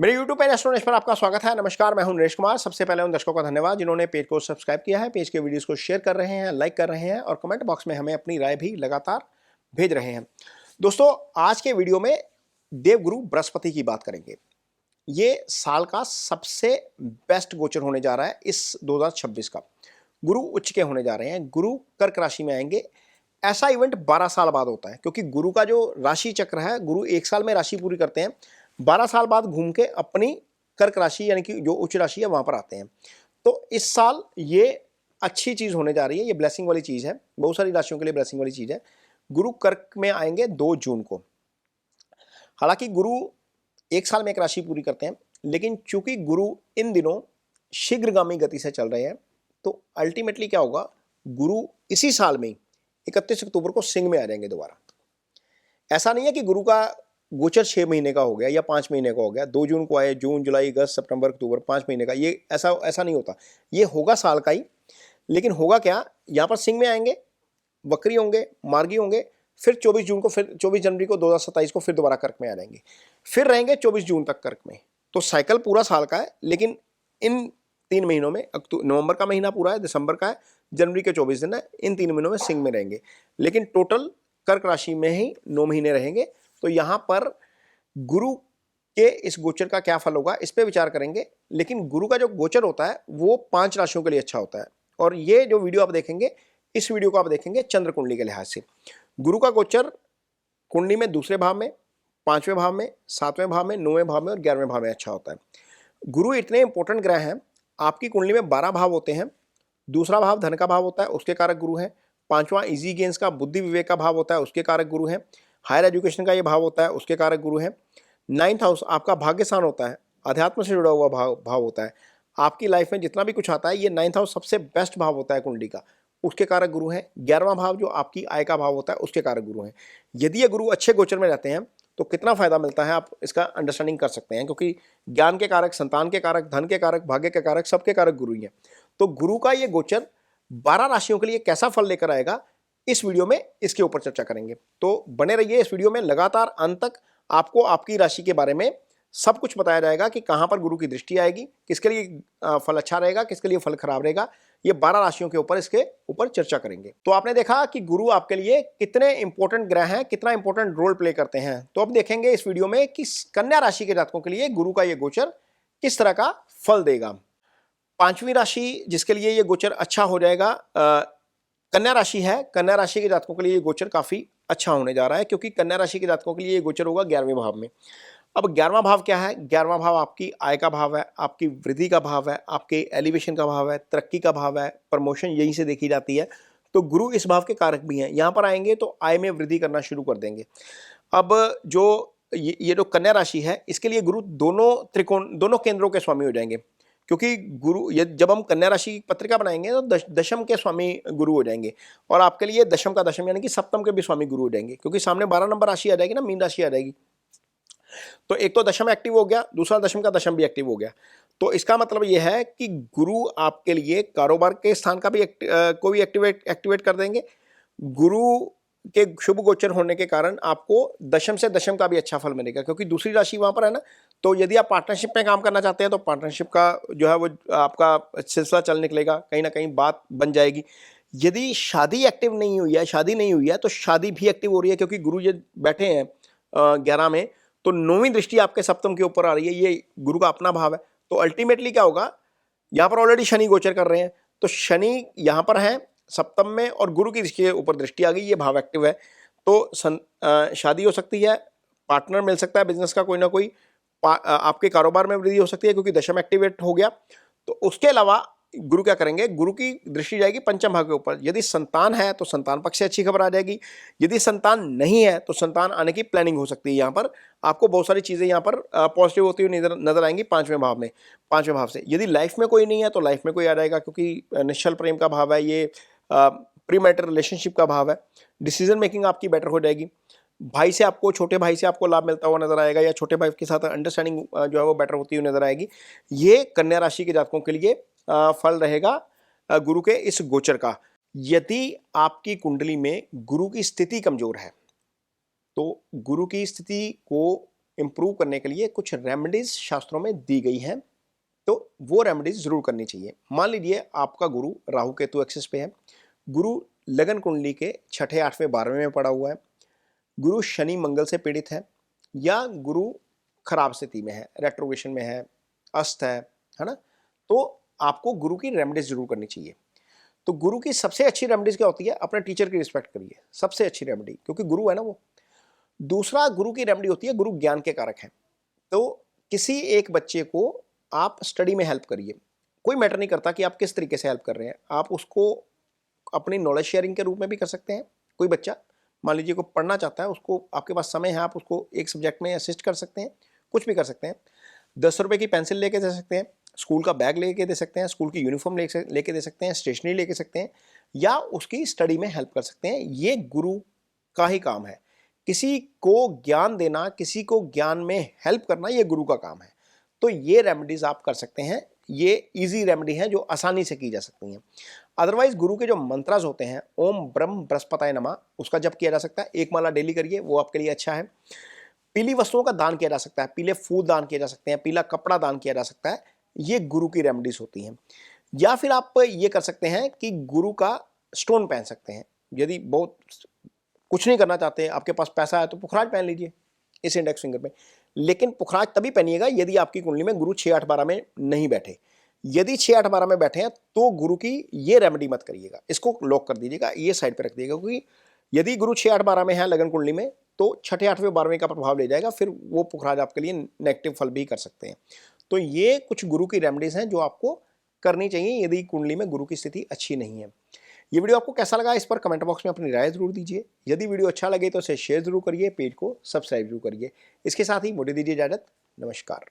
मेरे YouTube page astronaut पर आपका स्वागत है। नमस्कार, मैं हूं नरेश कुमार। सबसे पहले उन दर्शकों का धन्यवाद जिन्होंने पेज को सब्सक्राइब किया है, पेज के वीडियोस को शेयर कर रहे हैं, लाइक कर रहे हैं और कमेंट बॉक्स में हमें अपनी राय भी लगातार भेज रहे हैं। दोस्तों, आज के वीडियो में देवगुरु बृहस्पति की बात करेंगे। ये साल का सबसे बेस्ट गोचर होने जा रहा है इस 2026 का। गुरु उच्च के होने जा रहे हैं, गुरु कर्क राशि में आएंगे। ऐसा इवेंट 12 साल बाद होता है क्योंकि गुरु का जो राशि चक्र है, गुरु एक साल में राशि पूरी करते हैं, 12 साल बाद घूम के अपनी कर्क राशि यानी कि जो उच्च राशि है वहां पर आते हैं। तो इस साल ये अच्छी चीज होने जा रही है, ये ब्लेसिंग वाली चीज है, बहुत सारी राशियों के लिए ब्लेसिंग वाली चीज है। गुरु कर्क में आएंगे 2 जून को। हालांकि गुरु एक साल में एक राशि पूरी करते हैं, लेकिन चूंकि गुरु इन दिनों शीघ्रगामी गति से चल रहे हैं, तो अल्टीमेटली क्या होगा, गुरु इसी साल में 31 अक्टूबर को सिंह में आ जाएंगे दोबारा। ऐसा नहीं है कि गुरु का गोचर 6 महीने का हो गया या 5 महीने का हो गया, 2 जून को आए, जून जुलाई अगस्त सितंबर अक्टूबर 5 महीने का, ये ऐसा नहीं होता। ये होगा साल का ही, लेकिन होगा क्या, यहाँ पर सिंह में आएंगे, वक्री होंगे, मार्गी होंगे, फिर 24 जून को, फिर 24 जनवरी को 2027 को फिर दोबारा कर्क में आ जाएंगे, फिर रहेंगे 24 जून तक कर्क में। तो साइकिल पूरा साल का है, लेकिन इन 3 महीनों में नवंबर का महीना पूरा है, दिसंबर का है, जनवरी के 24 दिन है, इन 3 महीनों में सिंह में रहेंगे, लेकिन टोटल कर्क राशि में ही 9 महीने रहेंगे। तो यहां पर गुरु के इस गोचर का क्या फल होगा इस पे विचार करेंगे। लेकिन गुरु का जो गोचर होता है वो 5 राशियों के लिए अच्छा होता है, और ये जो वीडियो आप देखेंगे, इस वीडियो को आप देखेंगे चंद्र कुंडली के लिहाज से। गुरु का गोचर कुंडली में दूसरे भाव में, 5वें भाव में, 7वें भाव में, 9वें भाव में और 11वें भाव में अच्छा होता है। गुरु इतने इंपॉर्टेंट ग्रह हैं, आपकी कुंडली में 12 भाव होते हैं। दूसरा भाव धन का भाव होता है, उसके कारक गुरु हैं। 5वां इजी गेंस का बुद्धि विवेक का भाव होता है, उसके कारक गुरु हैं। हायर एजुकेशन का ये भाव होता है, उसके कारक गुरु हैं। 9th हाउस आपका भाग्य स्थान होता है, अध्यात्म से जुड़ा हुआ भाव होता है। आपकी लाइफ में जितना भी कुछ आता है, ये 9th हाउस सबसे बेस्ट भाव होता है कुंडली का, उसके कारक गुरु हैं। 11वां भाव जो आपकी आय का भाव होता है, उसके कारक गुरु हैं। यदि ये गुरु अच्छे गोचर में रहते हैं तो कितना फायदा मिलता है आप इसका अंडरस्टैंडिंग कर सकते हैं, क्योंकि ज्ञान के कारक, संतान के कारक, धन के कारक, भाग्य के कारक, सबके कारक गुरु ही हैं। तो गुरु का ये गोचर 12 राशियों के लिए कैसा फल लेकर आएगा, इस वीडियो में इसके ऊपर चर्चा करेंगे। तो बने रहिए इस वीडियो में, लगातार अंत तक आपको आपकी राशि के बारे में सब कुछ बताया जाएगा कि कहां पर गुरु की दृष्टि आएगी, किसके लिए फल अच्छा रहेगा, किसके लिए फल खराब रहेगा। ये 12 राशियों के ऊपर, इसके ऊपर चर्चा करेंगे। तो आपने देखा कि गुरु आपके लिए कितने इंपॉर्टेंट ग्रह हैं, कितना इंपॉर्टेंट रोल प्ले करते हैं। तो अब देखेंगे इस वीडियो में कि कन्या राशि के जातकों के लिए गुरु का ये गोचर किस तरह का फल देगा। 5वीं राशि जिसके लिए ये गोचर अच्छा हो जाएगा, कन्या राशि है। कन्या राशि के जातकों के लिए ये गोचर काफी अच्छा होने जा रहा है, क्योंकि कन्या राशि के जातकों के लिए ये गोचर होगा 11वें भाव में। अब 11वां भाव क्या है? 11वां भाव आपकी आय का भाव है, आपकी वृद्धि का भाव है, आपके एलिवेशन का भाव है, तरक्की का भाव है, प्रमोशन यहीं से देखी जाती है। तो गुरु इस भाव के कारक भी हैं, यहाँ पर आएंगे तो आय में वृद्धि करना शुरू कर देंगे। अब जो ये जो कन्या राशि है, इसके लिए गुरु दोनों केंद्रों के स्वामी हो जाएंगे, क्योंकि गुरु जब हम कन्या राशि की पत्रिका बनाएंगे तो दशम के स्वामी गुरु हो जाएंगे, और आपके लिए दशम का दशम यानी कि सप्तम के भी स्वामी गुरु हो जाएंगे, क्योंकि सामने 12 नंबर राशि आ जाएगी ना, मीन राशि आ जाएगी। तो एक तो दशम एक्टिव हो गया, दूसरा दशम का दशम भी एक्टिव हो गया। तो इसका मतलब यह है कि गुरु आपके लिए कारोबार के स्थान का भी को भी एक्टिवेट कर देंगे। गुरु के शुभ गोचर होने के कारण आपको दशम से दशम का भी अच्छा फल मिलेगा, क्योंकि दूसरी राशि वहां पर है ना। तो यदि आप पार्टनरशिप में काम करना चाहते हैं तो पार्टनरशिप का जो है वो आपका सिलसिला चल निकलेगा, कहीं ना कहीं बात बन जाएगी। यदि शादी एक्टिव नहीं हुई है, शादी नहीं हुई है, तो शादी भी एक्टिव हो रही है, क्योंकि गुरु ये बैठे हैं 11 में, तो 9वीं दृष्टि आपके सप्तम के ऊपर आ रही है, ये गुरु का अपना भाव है। तो अल्टीमेटली क्या होगा, यहाँ पर ऑलरेडी शनि गोचर कर रहे हैं, तो शनि यहाँ पर है सप्तम में, और गुरु की दृष्टि के ऊपर दृष्टि आ गई, ये भाव एक्टिव है। तो शादी हो सकती है, पार्टनर मिल सकता है बिजनेस का कोई ना कोई, आपके कारोबार में वृद्धि हो सकती है क्योंकि दशम एक्टिवेट हो गया। तो उसके अलावा गुरु क्या करेंगे, गुरु की दृष्टि जाएगी पंचम भाव के ऊपर। यदि संतान है तो संतान पक्ष से अच्छी खबर आ जाएगी, यदि संतान नहीं है तो संतान आने की प्लानिंग हो सकती है। यहाँ पर आपको बहुत सारी चीजें यहाँ पर पॉजिटिव होती हुई नजर आएंगी 5वें भाव में, 5वें भाव से। यदि लाइफ में कोई नहीं है तो लाइफ में कोई आ जाएगा, क्योंकि निश्चल प्रेम का भाव है, ये प्री मैरिटल रिलेशनशिप का भाव है। डिसीजन मेकिंग आपकी बेटर हो जाएगी। भाई से आपको, छोटे भाई से आपको लाभ मिलता हुआ नजर आएगा, या छोटे भाई के साथ अंडरस्टैंडिंग जो है वो बेटर होती हुई नजर आएगी। ये कन्या राशि के जातकों के लिए फल रहेगा गुरु के इस गोचर का। यदि आपकी कुंडली में गुरु की स्थिति कमजोर है, तो गुरु की स्थिति को इम्प्रूव करने के लिए कुछ रेमेडीज शास्त्रों में दी गई हैं, तो वो रेमेडीज जरूर करनी चाहिए। मान लीजिए आपका गुरु राहु केतु एक्सिस पे है, गुरु लगन कुंडली के छठे, आठवें, 12वें में पड़ा हुआ है, गुरु शनि मंगल से पीड़ित है, या गुरु खराब स्थिति में है, रेट्रोगेशन में है, अस्त है ना, तो आपको गुरु की रेमेडीज जरूर करनी चाहिए। तो गुरु की सबसे अच्छी रेमेडीज क्या होती है? अपने टीचर की रिस्पेक्ट करिए, सबसे अच्छी रेमेडी, क्योंकि गुरु है ना वो। दूसरा गुरु की रेमेडी होती है, गुरु ज्ञान के कारक हैं। तो किसी एक बच्चे को आप स्टडी में हेल्प करिए, कोई मैटर नहीं करता कि आप किस तरीके से हेल्प कर रहे हैं, आप उसको अपनी नॉलेज शेयरिंग के रूप में भी कर सकते हैं। कोई बच्चा मान लीजिए को पढ़ना चाहता है, उसको आपके पास समय है, आप उसको एक सब्जेक्ट में असिस्ट कर सकते हैं, कुछ भी कर सकते हैं। 10 रुपए की पेंसिल लेके दे सकते हैं, स्कूल का बैग लेके दे सकते हैं, स्कूल की यूनिफॉर्म लेके दे सकते हैं, स्टेशनरी लेके सकते हैं, या उसकी स्टडी में हेल्प कर सकते हैं। ये गुरु का ही काम है। किसी को ज्ञान देना, किसी को ज्ञान में हेल्प करना, ये गुरु का काम है। तो ये रेमेडीज आप कर सकते हैं, ये इजी रेमेडी है जो आसानी से की जा सकती हैं। अदरवाइज गुरु के जो मंत्रास होते हैं, ओम ब्रह्म बृहस्पताय नमः, उसका जप किया जा सकता है, 1 माला डेली करिए, वो आपके लिए अच्छा है। पीली वस्तुओं का दान किया जा सकता है, पीले फूल दान किए जा सकते हैं, पीला कपड़ा दान किया जा सकता है, ये गुरु की रेमेडीज होती हैं। या फिर आप ये कर सकते हैं कि गुरु का स्टोन पहन सकते हैं। यदि बहुत कुछ नहीं करना चाहते, आपके पास पैसा है, तो पुखराज पहन लीजिए इस इंडेक्स फिंगर में। लेकिन पुखराज तभी पहनिएगा यदि आपकी कुंडली में गुरु 6, 8, 12 में नहीं बैठे। यदि 6, 8, 12 में बैठे हैं तो गुरु की ये रेमेडी मत करिएगा, इसको लॉक कर दीजिएगा, ये साइड पे रख दीजिएगा। क्योंकि यदि गुरु 6, 8, 12 में है लगन कुंडली में, तो छठे, 8वें, 12वें का प्रभाव ले जाएगा, फिर वो पुखराज आपके लिए नेगेटिव फल भी कर सकते हैं। तो ये कुछ गुरु की रेमेडीज हैं जो आपको करनी चाहिए यदि कुंडली में गुरु की स्थिति अच्छी नहीं है। ये वीडियो आपको कैसा लगा, इस पर कमेंट बॉक्स में अपनी राय जरूर दीजिए। यदि वीडियो अच्छा लगे तो इसे शेयर जरूर करिए, पेज को सब्सक्राइब जरूर करिए। इसके साथ ही मुझे दीजिए इजाजत। नमस्कार।